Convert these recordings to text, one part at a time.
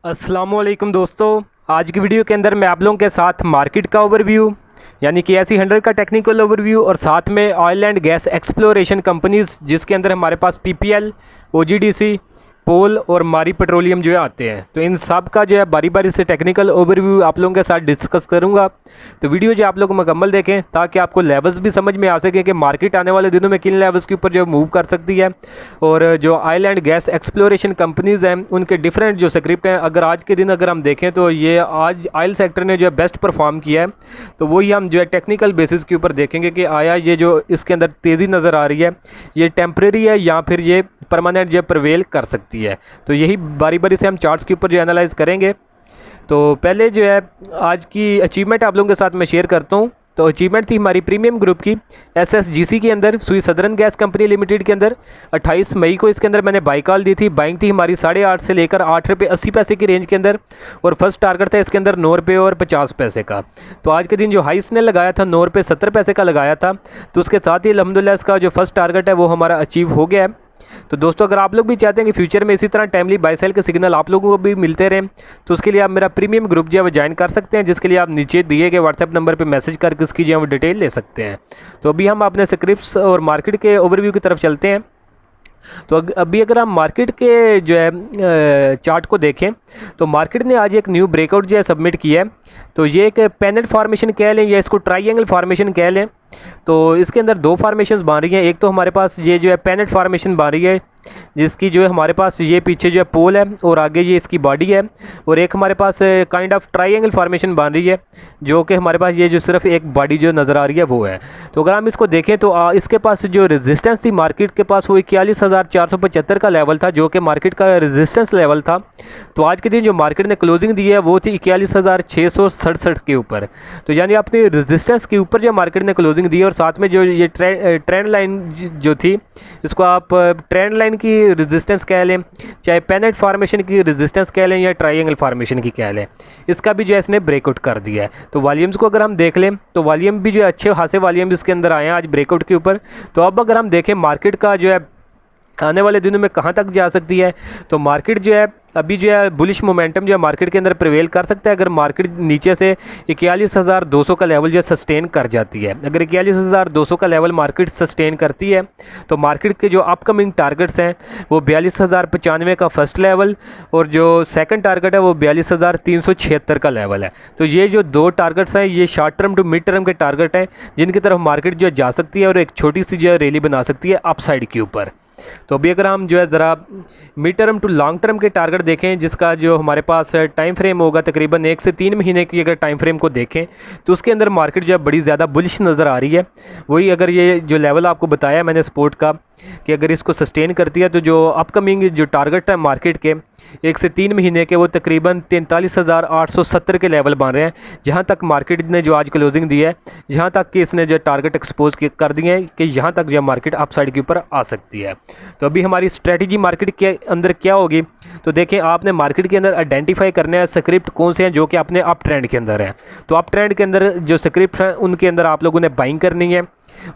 अस्सलामुअलैकुम दोस्तों, आज की वीडियो के अंदर मैं आप लोगों के साथ मार्केट का ओवरव्यू यानी कि ऐसी 100 का टेक्निकल ओवरव्यू और साथ में oil and gas exploration companies जिसके अंदर हमारे पास पीपीएल, ओजीडीसी, पोल और मारी पेट्रोलियम जो है आते हैं। तो इन सब का जो है बारी बारी से टेक्निकल ओवरव्यू आप लोगों के साथ डिस्कस करूंगा। तो वीडियो जो आप लोग मुकम्मल देखें ताकि आपको लेवल्स भी समझ में आ सके कि मार्केट आने वाले दिनों में किन लेवल्स के ऊपर जो मूव कर सकती है और जो oil and gas exploration companies हैं उनके डिफरेंट जो स्क्रिप्ट हैं। अगर आज के दिन अगर हम देखें तो ये आज ऑयल सेक्टर ने जो है बेस्ट परफॉर्म किया है, तो वही हम जो है टेक्निकल बेसिस के ऊपर देखेंगे कि आया ये जो इसके अंदर तेज़ी नज़र आ रही है ये टेम्प्रेरी है या फिर ये परमानेंट जो प्रवेल कर सकती है। तो यही बारी बारी से हम चार्ट्स के ऊपर जो एनालाइज करेंगे। तो पहले जो है आज की अचीवमेंट आप लोगों के साथ मैं शेयर करता हूँ। तो अचीवमेंट थी हमारी प्रीमियम ग्रुप की एसएसजीसी के अंदर, सुई सदर्न गैस कंपनी लिमिटेड के अंदर 28 मई को इसके अंदर मैंने बाई कॉल दी थी। बाइंग थी हमारी 8.5 से लेकर 8 रुपये 80 पैसे की रेंज के अंदर और फर्स्ट टारगेट था इसके अंदर 9 रुपये और 50 पैसे का। तो आज के दिन जो हाई इसने लगाया था 9 रुपये 70 पैसे का लगाया था। तो उसके साथ ही अल्हम्दुलिल्लाह इसका जो फर्स्ट टारगेट है वो हमारा अचीव हो गया है। तो दोस्तों अगर आप लोग भी चाहते हैं कि फ्यूचर में इसी तरह टाइमली बाय सेल के सिग्नल आप लोगों को भी मिलते रहें तो उसके लिए आप मेरा प्रीमियम ग्रुप जो है वो ज्वाइन कर सकते हैं, जिसके लिए आप नीचे दिए गए व्हाट्सएप नंबर पे मैसेज करके उसकी जो है वो डिटेल ले सकते हैं। तो अभी हम अपने स्क्रिप्ट्स और मार्केट के ओवरव्यू की तरफ चलते हैं। तो अभी अगर हम मार्केट के जो है चार्ट को देखें तो मार्केट ने आज एक न्यू ब्रेकआउट जो है सबमिट किया है। तो ये एक पेनेट फॉर्मेशन कह लें या इसको ट्राइंगल फॉर्मेशन कह लें। तो इसके अंदर दो फॉर्मेशंस बन रही हैं। एक तो हमारे पास ये जो है पेनेट फॉर्मेशन बन रही है जिसकी जो है हमारे पास ये पीछे जो है पोल है और आगे ये इसकी बॉडी है, और एक हमारे पास काइंड ऑफ ट्राइंगल फॉर्मेशन बन रही है जो कि हमारे पास ये जो सिर्फ एक बॉडी जो नज़र आ रही है वो है। तो अगर हम इसको देखें तो इसके पास जो रेजिस्टेंस थी मार्केट के पास वो 41,475 का लेवल था जो कि मार्केट का रेजिस्टेंस लेवल था। तो आज के दिन जो मार्केट ने क्लोजिंग दी है वो थी 41,667 के ऊपर। तो यानी अपने रेजिस्टेंस के ऊपर जो मार्केट ने क्लोजिंग दी है और साथ में जो ये ट्रेंड लाइन जो थी इसको आप ट्रेंड लाइन की रेजिस्टेंस कह लें, चाहे पेनेट फॉर्मेशन की रेजिस्टेंस कह लें या ट्रायंगल फॉर्मेशन की कह लें, इसका भी जो है इसने ब्रेकआउट कर दिया है। तो वॉल्यूम्स को अगर हम देख लें तो वॉल्यूम भी जो है अच्छे खासे वॉल्यूम इसके अंदर आए हैं आज ब्रेकआउट के ऊपर। तो अब अगर हम देखें मार्केट का जो है आने वाले दिनों में कहाँ तक जा सकती है, तो मार्केट जो है अभी जो है बुलिश मोमेंटम जो है मार्केट के अंदर प्रिवेल कर सकता है अगर मार्केट नीचे से 41,200 का लेवल जो है सस्टेन कर जाती है। अगर 41,200 का लेवल मार्केट सस्टेन करती है तो मार्केट के जो अपकमिंग टारगेट्स हैं वो 42,095 का फर्स्ट लेवल और जो सेकंड टारगेट है वो 42,376 का लेवल है। तो ये जो दो टारगेट्स हैं ये short term to mid term के टारगेट हैं जिनकी तरफ मार्केट जो है जा सकती है और एक छोटी सी जो है रैली बना सकती है अपसाइड के ऊपर। तो अभी अगर हम जो है ज़रा mid term to long term के टारगेट देखें जिसका जो हमारे पास टाइम फ्रेम होगा तकरीबन 1 से 3 महीने की, अगर टाइम फ्रेम को देखें तो उसके अंदर मार्केट जो है बड़ी ज़्यादा बुलिश नज़र आ रही है। वही अगर ये जो लेवल आपको बताया मैंने सपोर्ट का कि अगर इसको सस्टेन करती है तो जो अपकमिंग जो टारगेट है मार्केट के 1 से 3 महीने के वो तकरीबन 43,870 के लेवल बन रहे हैं, जहां तक मार्केट ने जो आज क्लोजिंग दी है, जहां तक कि इसने जो टारगेट एक्सपोज कर दिए हैं कि यहाँ तक जो मार्केट अपसाइड के ऊपर आ सकती है। तो अभी हमारी स्ट्रेटजी मार्केट के अंदर क्या होगी, तो देखें आपने मार्केट के अंदर आइडेंटिफाई करने हैं स्क्रिप्ट कौन से हैं जो कि अपने अप ट्रेंड के अंदर हैं। तो अप ट्रेंड के अंदर जो स्क्रिप्ट हैं उनके अंदर आप लोगों ने बाइंग करनी है,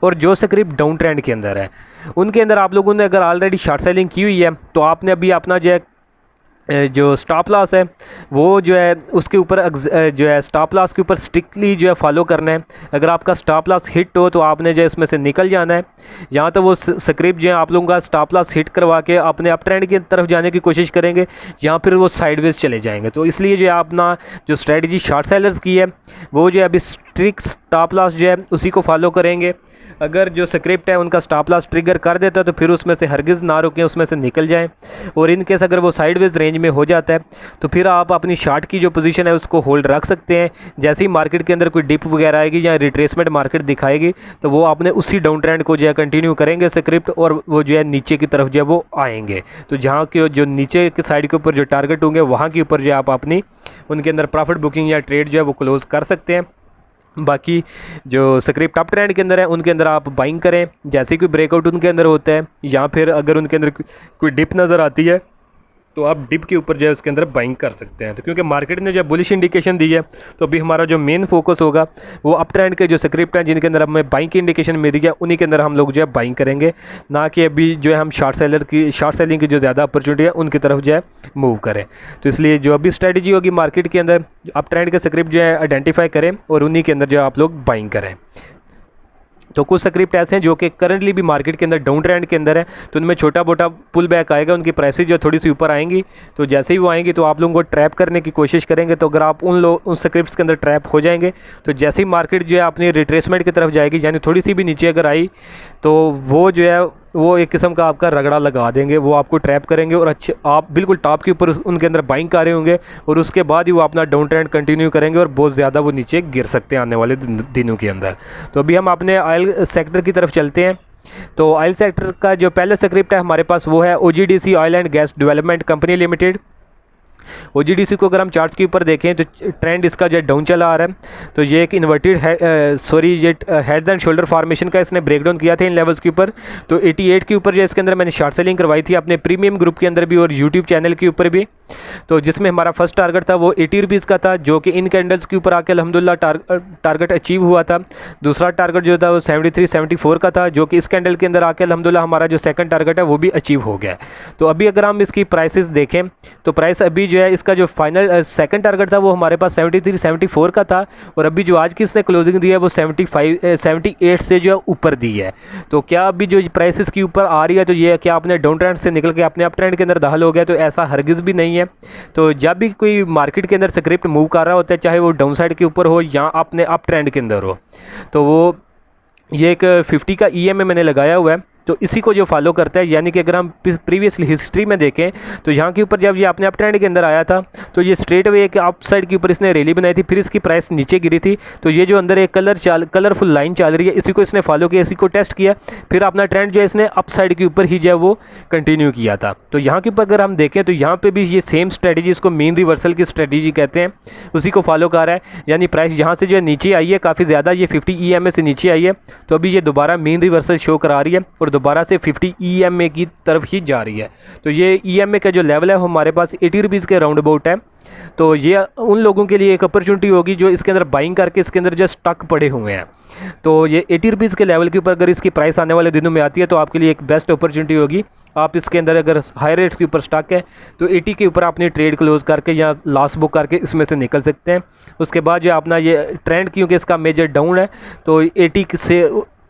और जो स्क्रिप्ट डाउन ट्रेंड के अंदर है उनके अंदर आप लोगों ने अगर ऑलरेडी शॉर्ट सेलिंग की हुई है तो आपने अभी अपना जो है जो स्टॉप लॉस है वो जो है उसके ऊपर जो है स्टॉप लॉस के ऊपर स्ट्रिक्टली जो है फॉलो करना है। अगर आपका स्टॉप लॉस हिट हो तो आपने जो है इसमें से निकल जाना है। यहाँ तो वो स्क्रिप्ट जो है आप लोगों का स्टॉप लॉस हिट करवा के अपने अप ट्रेंड की तरफ जाने की कोशिश करेंगे, यहाँ फिर वो साइडवेज चले जाएंगे। तो इसलिए जो है अपना जो स्ट्रेटजी शॉर्ट सेलर्स की है वो जो है अभी स्ट्रिक्ट स्टॉप लॉस जो है उसी को फॉलो करेंगे। अगर जो स्क्रिप्ट है उनका स्टॉप लॉस ट्रिगर कर देता है तो फिर उसमें से हरगिज़ ना रुकें, उसमें से निकल जाएं। और इन केस अगर वो साइडवेज रेंज में हो जाता है तो फिर आप अपनी शार्ट की जो पोजीशन है उसको होल्ड रख सकते हैं। जैसे ही मार्केट के अंदर कोई डिप वगैरह आएगी या रिट्रेसमेंट मार्केट दिखाएगी तो वो आपने उसी डाउन ट्रेंड को जो है कंटिन्यू करेंगे स्क्रिप्ट, और वो जो है नीचे की तरफ जो है वो आएंगे। तो जहाँ के जो नीचे की साइड के ऊपर जो टारगेट होंगे वहाँ के ऊपर जो है आप अपनी उनके अंदर प्रॉफिट बुकिंग या ट्रेड जो है वो क्लोज़ कर सकते हैं। बाकी जो स्क्रिप्ट अप ट्रेंड के अंदर है उनके अंदर आप बाइंग करें जैसे कोई ब्रेकआउट उनके अंदर होता है, या फिर अगर उनके अंदर कोई डिप नज़र आती है तो आप डिप के ऊपर जो है उसके अंदर बाइंग कर सकते हैं। तो क्योंकि मार्केट ने जो बुलिश इंडिकेशन दी है, तो अभी हमारा जो मेन फोकस होगा वो अप ट्रेंड के जो स्क्रिप्ट हैं जिनके अंदर हमें बाइंग की इंडिकेशन मिल रही है, उन्हीं के अंदर हम लोग जो है बाइंग करेंगे, ना कि अभी जो है हम शॉर्ट सेलिंग की जो ज़्यादा अपॉर्चुनिटी है उनकी तरफ जो है मूव करें। तो इसलिए जो अभी स्ट्रेटजी होगी मार्केट के अंदर, अप ट्रेंड के स्क्रिप्ट जो है आइडेंटिफाई करें और उन्हीं के अंदर जो आप लोग बाइंग करें। तो कुछ स्क्रिप्ट ऐसे हैं जो कि करंटली भी मार्केट के अंदर डाउन ट्रेंड के अंदर है, तो उनमें छोटा मोटा पुल बैक आएगा, उनकी प्राइसेस जो थोड़ी सी ऊपर आएंगी, तो जैसे ही वो आएंगी तो आप लोगों को ट्रैप करने की कोशिश करेंगे। तो अगर आप उन स्क्रिप्ट्स के अंदर ट्रैप हो जाएंगे, तो जैसे ही मार्केट जो है अपनी रिट्रेसमेंट की तरफ जाएगी, यानी थोड़ी सी भी नीचे अगर आई, तो वो जो है वो एक किस्म का आपका रगड़ा लगा देंगे, वो आपको ट्रैप करेंगे और अच्छे आप बिल्कुल टॉप के ऊपर उनके अंदर बाइंग कर रहे होंगे, और उसके बाद ही वो अपना डाउन ट्रेंड कंटिन्यू करेंगे और बहुत ज़्यादा वो नीचे गिर सकते हैं आने वाले दिनों के अंदर। तो अभी हम अपने ऑयल सेक्टर की तरफ चलते हैं। तो ऑयल सेक्टर का जो पहला स्क्रिप्ट है हमारे पास वो है OGDC oil and gas development company limited. OGDC को अगर हम चार्ट्स के ऊपर देखें तो ट्रेंड इसका जो डाउन चला आ रहा है। तो ये एक इन्वर्टेड ये हेड्स एंड शोल्डर फॉर्मेशन का इसने ब्रेकडाउन किया था इन लेवल्स के ऊपर। तो 88 के ऊपर जो इसके अंदर मैंने शॉर्ट सेलिंग करवाई थी अपने प्रीमियम ग्रुप के अंदर भी और यूट्यूब चैनल के ऊपर भी। तो जिसमें हमारा फर्स्ट टारगेट था वो 80 रुपीज़ का था, जो कि इन कैंडल्स के ऊपर आके अल्हम्दुलिल्लाह टारगेट अचीव हुआ था। दूसरा टारगेट जो था वो 73-74 का था, जो कि इस कैंडल के अंदर आके अल्हम्दुलिल्लाह हमारा जो सेकंड टारगेट है वो भी अचीव हो गया है। तो अभी अगर हम इसकी प्राइसेस देखें तो प्राइस अभी जो है इसका जो फाइनल सेकंड टारगेट था वो हमारे पास 73-74 का था, और अभी जो आज की इसने क्लोजिंग दी है वो 78 से जो है ऊपर दी है। तो क्या अभी जो प्राइस इसकी ऊपर आ रही है तो ये क्या आपने डाउन ट्रेंड से निकल के अपने अप ट्रेंड के अंदर दाखिल हो गया? तो ऐसा हरगिज़ भी नहीं है। तो जब भी कोई मार्केट के अंदर स्क्रिप्ट मूव कर रहा होता है, चाहे वो डाउन साइड के ऊपर हो या अपने अप ट्रेंड के अंदर हो, तो वो ये एक 50 का EMA मैंने लगाया हुआ है, तो इसी को जो फॉलो करता है। यानी कि अगर हम प्रीवियस हिस्ट्री में देखें तो यहाँ के ऊपर जब ये अपने अप ट्रेंड के अंदर आया था तो ये स्ट्रेट वे एक अप साइड के ऊपर इसने रैली बनाई थी, फिर इसकी प्राइस नीचे गिरी थी। तो ये जो अंदर एक कलरफुल लाइन चल रही है, इसी को इसने फॉलो किया, इसी को टेस्ट किया, फिर अपना ट्रेंड जो है इसने अप साइड के ऊपर ही जो है वो कंटिन्यू किया था। तो यहाँ के ऊपर अगर हम देखें तो यहाँ पर भी ये सेम स्ट्रेटजी, इसको मीन रिवर्सल की स्ट्रेटजी कहते हैं, उसी को फॉलो कर रहा है। यानी प्राइस यहाँ से जो है नीचे आई है काफ़ी ज़्यादा, ये 50 EMA से नीचे आई है, तो अभी ये दोबारा मीन रिवर्सल शो करा रही है और दोबारा से 50 EMA की तरफ ही जा रही है। तो ये EMA का जो लेवल है हमारे पास 80 रुपीज़ के राउंड अबाउट है। तो ये उन लोगों के लिए एक अपॉर्चुनिटी होगी जो इसके अंदर बाइंग करके इसके अंदर जो स्टक पड़े हुए हैं। तो ये 80 रुपीज़ के लेवल के ऊपर अगर इसकी प्राइस आने वाले दिनों में आती है तो आपके लिए एक बेस्ट अपॉर्चुनिटी होगी। आप इसके अंदर अगर हाई रेट्स के ऊपर स्टक है तो 80 के ऊपर अपनी ट्रेड क्लोज करके या लॉस बुक करके इसमें से निकल सकते हैं। उसके बाद जो अपना ये ट्रेंड, क्योंकि इसका मेजर डाउन है, तो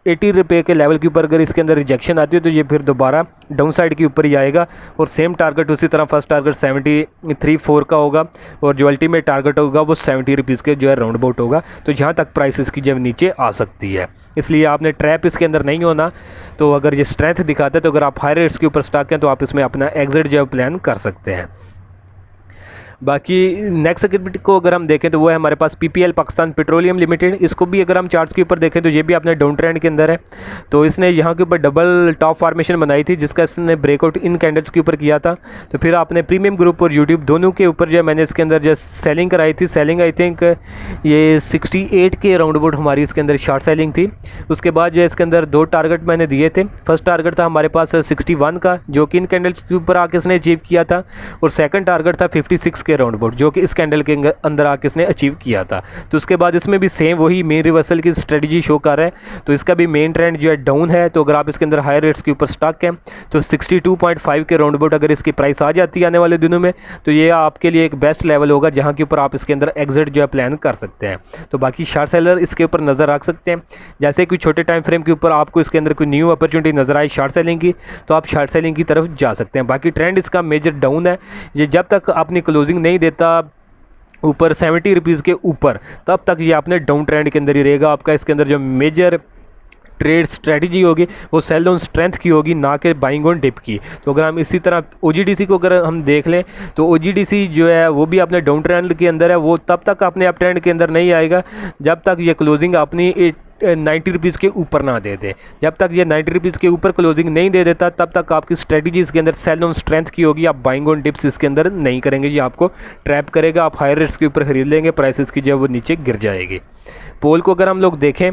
80 रुपये के लेवल के ऊपर अगर इसके अंदर रिजेक्शन आती है तो ये फिर दोबारा डाउन साइड के ऊपर ही आएगा, और सेम टारगेट उसी तरह फर्स्ट टारगेट 73.4 का होगा और जो अल्टीमेट टारगेट होगा वो 70 रुपीज़ के जो है राउंड अबाउट होगा। तो जहाँ तक प्राइस इसकी जब नीचे आ सकती है, इसलिए आपने ट्रैप इसके अंदर नहीं होना। तो अगर ये स्ट्रेंथ दिखाता है तो अगर आप हाई रेट्स के ऊपर स्टॉक हैं तो आप इसमें अपना एग्जिट जो है प्लान कर सकते हैं। बाकी नेक्स्ट स्क्रिप्ट को अगर हम देखें तो वो है हमारे पास PPL पाकिस्तान पेट्रोलियम लिमिटेड। इसको भी अगर हम चार्ट्स के ऊपर देखें तो ये भी अपने डाउन ट्रेंड के अंदर है। तो इसने यहाँ के ऊपर डबल टॉप फॉर्मेशन बनाई थी जिसका इसने ब्रेकआउट इन कैंडल्स के ऊपर किया था। तो फिर आपने प्रीमियम ग्रुप और यूट्यूब दोनों के ऊपर जो मैंने इसके अंदर जो सेलिंग कराई थी, सेलिंग आई थिंक ये 68 के राउंड अबाउट हमारी इसके अंदर शॉर्ट सेलिंग थी। उसके बाद जो इसके अंदर 2 टारगेट मैंने दिए थे। फर्स्ट टारगेट था हमारे पास 61 का जो कि इन कैंडल्स के ऊपर आके इसने अचीव किया था, और सेकंड टारगेट था 56 के राउंड अबाउट जो कि इस कैंडल के अंदर आके इसने अचीव किया था। तो उसके बाद इसमें भी सेम वही मेन रिवर्सल की स्ट्रेटजी शो कर रहा है। तो इसका भी मेन ट्रेंड जो है डाउन है। तो अगर आप इसके अंदर हाई रेट्स के ऊपर स्टॉक है तो 62.5 के राउंड अबाउट अगर इसकी प्राइस आ जाती है आने वाले दिनों में तो ये आपके लिए एक बेस्ट लेवल होगा जहाँ के ऊपर आप इसके अंदर एग्जिट जो है प्लान कर सकते हैं। तो बाकी शॉर्ट सेलर इसके ऊपर नज़र रख सकते हैं। जैसे कोई छोटे टाइम फ्रेम के ऊपर आपको इसके अंदर कोई न्यू अपॉर्चुनिटी नज़र आई शॉर्ट सेलिंग की तो आप शॉर्ट सेलिंग की तरफ जा सकते हैं। बाकी ट्रेंड इसका मेजर डाउन है। ये जब तक अपनी क्लोजिंग नहीं देता ऊपर 70 रुपीज़ के ऊपर तब तक ये अपने डाउन ट्रेंड के अंदर ही रहेगा। आपका इसके अंदर जो मेजर ट्रेड स्ट्रेटजी होगी वो सेल ऑन स्ट्रेंथ की होगी, ना कि बाइंग ऑन डिप की। तो अगर हम इसी तरह OGDC को अगर हम देख लें तो OGDC जो है वो भी अपने डाउन ट्रेंड के अंदर है। वो तब तक अपने अप ट्रेंड के अंदर नहीं आएगा जब तक ये क्लोजिंग अपनी 90 रुपीज़ के ऊपर ना दे दे। जब तक ये 90 रुपीज़ के ऊपर क्लोजिंग नहीं दे देता तब तक आपकी स्ट्रेटजी इसके अंदर सेल ऑन स्ट्रेंथ की होगी। आप बाइंग ऑन डिप्स इसके अंदर नहीं करेंगे, ये आपको ट्रैप करेगा। आप हायर रेट्स के ऊपर खरीद लेंगे, प्राइसेस की जो वो नीचे गिर जाएगी। पोल को अगर हम लोग देखें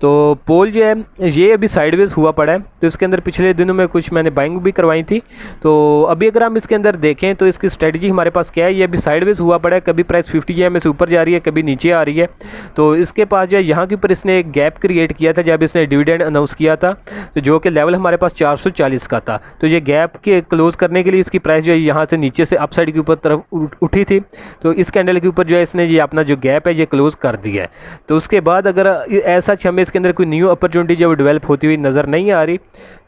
तो पोल जो है ये अभी साइडवेज हुआ पड़ा है, तो इसके अंदर पिछले दिनों में कुछ मैंने बाइंग भी करवाई थी। तो अभी अगर हम इसके अंदर देखें तो इसकी स्ट्रेटजी हमारे पास क्या है, ये अभी साइडवेज हुआ पड़ा है, कभी प्राइस 50 EMA से ऊपर जा रही है, कभी नीचे आ रही है। तो इसके पास जो है यहाँ के ऊपर इसने एक गैप क्रिएट किया था जब इसने डिविडेंड अनाउंस किया था, तो जो कि लेवल हमारे पास 440 का था। तो ये गैप के क्लोज़ करने के लिए इसकी प्राइस जो है यहाँ से नीचे से अपसाइड के ऊपर तरफ उठी थी, तो इस कैंडल के ऊपर जो है इसने ये अपना जो गैप है ये क्लोज़ कर दिया है। तो उसके बाद अगर ऐसा हमें इसके अंदर कोई न्यू अपॉर्चुनिटी जब डेवलप होती हुई नज़र नहीं आ रही,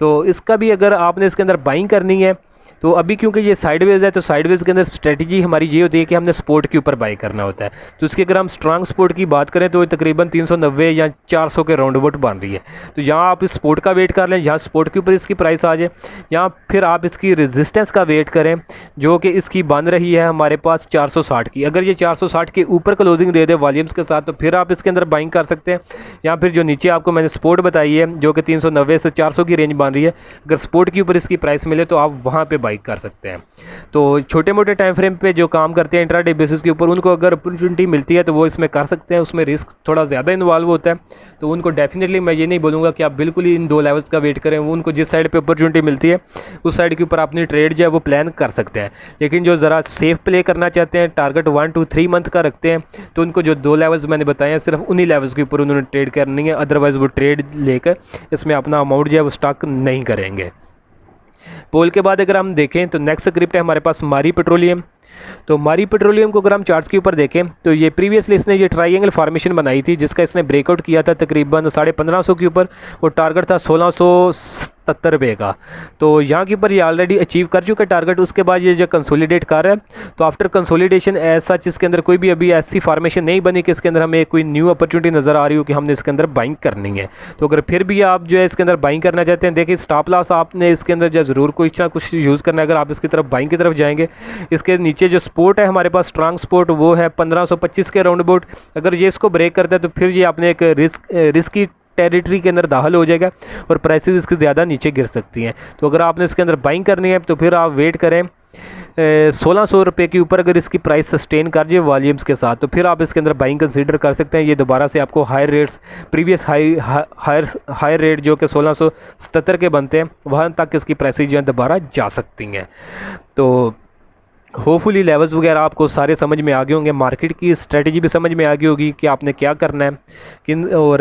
तो इसका भी अगर आपने इसके अंदर बाइंग करनी है, तो अभी क्योंकि ये साइडवेज है, तो साइडवेज के अंदर स्ट्रेटजी हमारी ये होती है कि हमने सपोर्ट के ऊपर बाई करना होता है। तो उसके अगर हम स्ट्रांग सपोर्ट की बात करें तो तकरीबन 390 या 400 के राउंड अबाउट बन रही है। तो यहाँ आप इस सपोर्ट का वेट कर लें, यहाँ सपोर्ट के ऊपर इसकी प्राइस आ जाए, यहाँ फिर आप इसकी रेजिस्टेंस का वेट करें जो कि इसकी बन रही है हमारे पास 460 की। अगर ये 460 के ऊपर क्लोजिंग दे दे वॉल्यूम्स के साथ, तो फिर आप इसके अंदर बाइंग कर सकते हैं। या फिर जो नीचे आपको मैंने सपोर्ट बताई है जो कि 390 से 400 की रेंज बन रही है, अगर सपोर्ट के ऊपर इसकी प्राइस मिले तो आप वहाँ पर बाइक कर सकते हैं। तो छोटे मोटे टाइम फ्रेम पे जो काम करते हैं इंट्राडे बेसिस के ऊपर, उनको अगर अपॉर्चुनिटी मिलती है तो वो इसमें कर सकते हैं। उसमें रिस्क थोड़ा ज़्यादा इन्वॉल्व होता है, तो उनको डेफिनेटली मैं ये नहीं बोलूँगा कि आप बिल्कुल ही इन 2 लेवल्स का वेट करें। वो उनको जिस साइड पे अपॉर्चुनिटी मिलती है उस साइड के ऊपर अपनी ट्रेड जो है वो प्लान कर सकते हैं। लेकिन जो ज़रा सेफ प्ले करना चाहते हैं, टारगेट 1 to 3 मंथ का रखते हैं, तो उनको जो 2 लेवल्स मैंने बताए हैं सिर्फ उन्हीं लेवल्स के ऊपर उन्होंने ट्रेड करनी है, अदरवाइज़ वो ट्रेड लेकर इसमें अपना अमाउंट जो है वो स्टॉक नहीं करेंगे। पोल के बाद अगर हम देखें तो नेक्स्ट स्क्रिप्ट है हमारे पास मारी पेट्रोलियम। तो मारी पेट्रोलियम को अगर हम चार्ट्स के ऊपर देखें तो ये प्रीवियसली इसने ये ट्रायंगल फॉर्मेशन बनाई थी जिसका इसने ब्रेकआउट किया था तकरीबन 1550 के ऊपर, और टारगेट था 1670 रुपये का। तो यहाँ के ऊपर ये ऑलरेडी अचीव कर चुका है टारगेट। उसके बाद ये जो कंसोलिडेट कर रहा है, तो आफ्टर कंसोलिडेशन ऐसा इसके अंदर कोई भी अभी ऐसी फॉर्मेशन नहीं बनी कि इसके अंदर हमें कोई न्यू अपॉर्चुनिटी नज़र आ रही हो कि हमने इसके अंदर बाइंग करनी है। तो अगर फिर भी आप जो है इसके अंदर बाइंग करना चाहते हैं, देखिए स्टॉप लॉस आपने इसके अंदर जो ज़रूर कुछ ना कुछ यूज़ करना है। अगर आप इसकी तरफ बाइंग की तरफ जाएंगे, इसके नीचे जो सपोर्ट है हमारे पास स्ट्रांग सपोर्ट वो है 1525 के राउंड अबाउट। अगर ये इसको ब्रेक करता है तो फिर ये अपने एक रिस्की टेरिटरी के अंदर दाखिल हो जाएगा और प्राइसेस इसके ज़्यादा नीचे गिर सकती हैं। तो अगर आपने इसके अंदर बाइंग करनी है तो फिर आप वेट करें 1600 रुपये के ऊपर। अगर इसकी प्राइस सस्टेन कर जाए वॉल्यूम्स के साथ, तो फिर आप इसके अंदर बाइंग कंसीडर कर सकते हैं। ये दोबारा से आपको higher rates, previous higher rate जो कि 1677 के बनते हैं, वहाँ तक इसकी प्राइसेज जो है दोबारा जा सकती हैं। तो होपफुली लेवल्स वगैरह आपको सारे समझ में आ गए होंगे, मार्केट की स्ट्रेटजी भी समझ में आ गई होगी कि आपने क्या करना है किन, और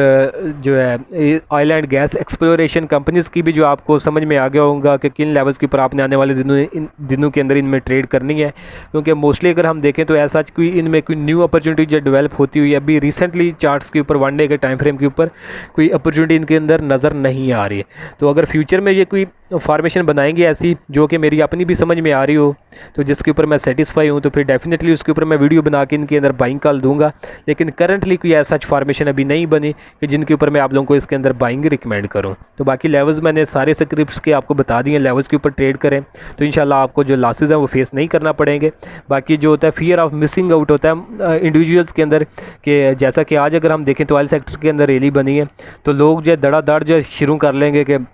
जो है oil and gas exploration companies की भी जो आपको समझ में आ गया होगा कि किन लेवल्स के ऊपर आपने आने वाले दिनों के अंदर इनमें ट्रेड करनी है। क्योंकि मोस्टली अगर हम देखें तो ऐसा कोई इनमें कोई न्यू अपॉर्चुनिटी जो डेवलप होती हुई अभी रिसेंटली चार्ट्स के ऊपर 1 डे के टाइम फ्रेम के ऊपर कोई अपॉर्चुनिटी इनके अंदर नज़र नहीं आ रही है। तो अगर फ्यूचर में ये कोई फॉर्मेशन बनाएंगे ऐसी जो कि मेरी अपनी भी समझ में आ रही हो, तो जिसके ऊपर मैं सेटिस्फाई हूँ, तो फिर डेफिनेटली उसके ऊपर मैं वीडियो बना के इनके अंदर बाइंग कॉल दूंगा। लेकिन करंटली कोई ऐसा फॉर्मेशन अभी नहीं बनी कि जिनके ऊपर मैं आप लोगों को इसके अंदर बाइंग रिकमेंड करूँ। तो बाकी लेवल्स मैंने सारे स्क्रिप्ट्स के आपको बता दिए, लेवल्स के ऊपर ट्रेड करें तो इंशाल्लाह आपको जो लॉसेज हैं वो फेस नहीं करना पड़ेंगे। बाकी जो होता है फियर ऑफ मिसिंग आउट होता है इंडिविजुअल्स के अंदर, कि जैसा कि आज अगर हम देखें तो ऑयल सेक्टर के अंदर रैली बनी है, तो लोग जो धड़ाधड़ जो शुरू कर लेंगे कि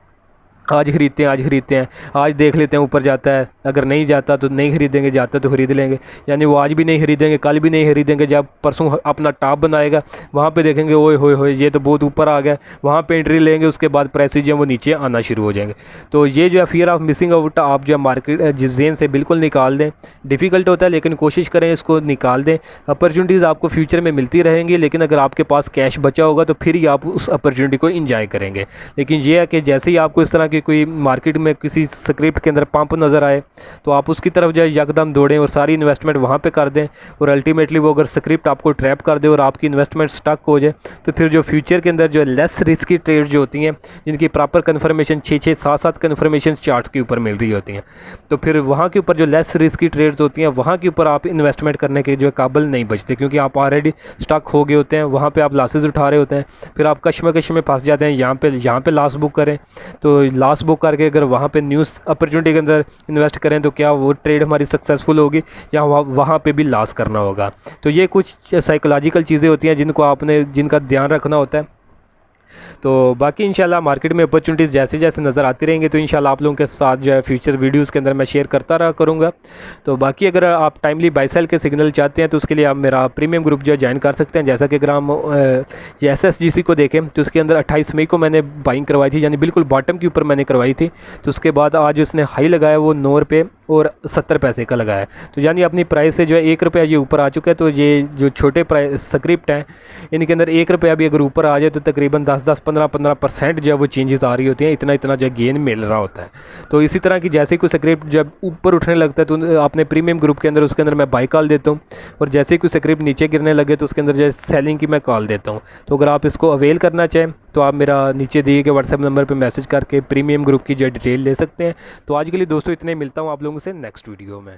आज खरीदते हैं, आज देख लेते हैं ऊपर जाता है, अगर नहीं जाता तो नहीं खरीदेंगे, जाता तो खरीद लेंगे। यानी वो आज भी नहीं खरीदेंगे, कल भी नहीं खरीदेंगे, जब परसों अपना टॉप बनाएगा वहाँ पे देखेंगे ओए होए ये तो बहुत ऊपर आ गया, वहाँ पे एंट्री लेंगे, उसके बाद प्राइसेज जो वो नीचे आना शुरू हो जाएंगे। तो ये जो है फियर ऑफ मिसिंग आउट आप जो मार्केट जिस जेन से बिल्कुल निकाल दें। डिफ़िकल्ट होता है लेकिन कोशिश करें इसको निकाल दें। अपॉर्चुनिटीज़ आपको फ्यूचर में मिलती रहेंगी, लेकिन अगर आपके पास कैश बचा होगा तो फिर ही आप उस अपॉर्चुनिटी को इंजॉय करेंगे। लेकिन ये है कि जैसे ही आपको इस तरह की कोई मार्केट में किसी स्क्रिप्ट के अंदर पंप नज़र आए तो आप उसकी तरफ जो है यकदम दौड़ें और सारी इन्वेस्टमेंट वहाँ पे कर दें, और अल्टीमेटली वो अगर स्क्रिप्ट आपको ट्रैप कर दे और आपकी इन्वेस्टमेंट स्टक हो जाए, तो फिर जो फ्यूचर के अंदर जो लेस रिस्की ट्रेड जो होती हैं, जिनकी प्रॉपर कन्फर्मेशन 6-6, 7-7 कन्फर्मेशन चार्ट्स के ऊपर मिल रही होती हैं, तो फिर वहाँ के ऊपर जो लेस रिस्की ट्रेड्स होती हैं वहाँ के ऊपर आप इन्वेस्टमेंट करने के जो काबिल नहीं बचते, क्योंकि आप ऑलरेडी स्टक हो गए होते हैं, वहाँ पर आप लॉसेज उठा रहे होते हैं, फिर आप कश्मकश में फंस जाते हैं। यहाँ पे लॉस बुक करें, तो लॉस बुक करके अगर वहाँ पे न्यूज़ अपॉर्चुनिटी के अंदर इन्वेस्ट करें तो क्या वो ट्रेड हमारी सक्सेसफुल होगी या वहाँ पे भी लॉस करना होगा। तो ये कुछ साइकोलॉजिकल चीज़ें होती हैं जिनको जिनका ध्यान रखना होता है। तो बाकी इंशाल्लाह मार्केट में अपॉर्चुनिटीज़ जैसे जैसे नज़र आती रहेंगे तो इंशाल्लाह आप लोगों के साथ जो है फ्यूचर वीडियोज़ के अंदर मैं शेयर करता रहा करूँगा। तो बाकी अगर आप टाइमली बाई सेल के सिग्नल चाहते हैं तो उसके लिए आप मेरा प्रीमियम ग्रुप जो है ज्वाइन कर सकते हैं। जैसा कि अगर हम SSGC को देखें तो उसके अंदर 28 मई को मैंने बाइंग करवाई थी, यानी बिल्कुल बॉटम के ऊपर मैंने करवाई थी। तो उसके बाद आज उसने हाई लगाया वो 9 रुपये और 70 पैसे का लगाया है। तो यानी अपनी प्राइस से जो है 1 रुपया ये ऊपर आ चुका है। तो ये जो छोटे प्राइस स्क्रिप्ट हैं इनके अंदर 1 रुपया भी अगर ऊपर आ जाए तो तकरीबन 10-10, 15-15% जो है वो चेंजेस आ रही होती हैं, इतना इतना जो गेन मिल रहा होता है। तो इसी तरह की जैसे कोई स्क्रिप्ट जब ऊपर उठने लगता है तो अपने प्रीमियम ग्रुप के अंदर उसके अंदर मैं बाई कॉल देता हूँ, और जैसे ही कोई स्क्रिप्ट नीचे गिरने लगे तो उसके अंदर जो है सेलिंग की मैं कॉल देता हूँ। तो अगर आप इसको अवेल करना चाहें तो आप मेरा नीचे दिए गए व्हाट्सएप नंबर पर मैसेज करके प्रीमियम ग्रुप की जो डिटेल ले सकते हैं। तो आज के लिए दोस्तों इतने, मिलता हूँ आप लोगों से नेक्स्ट वीडियो में।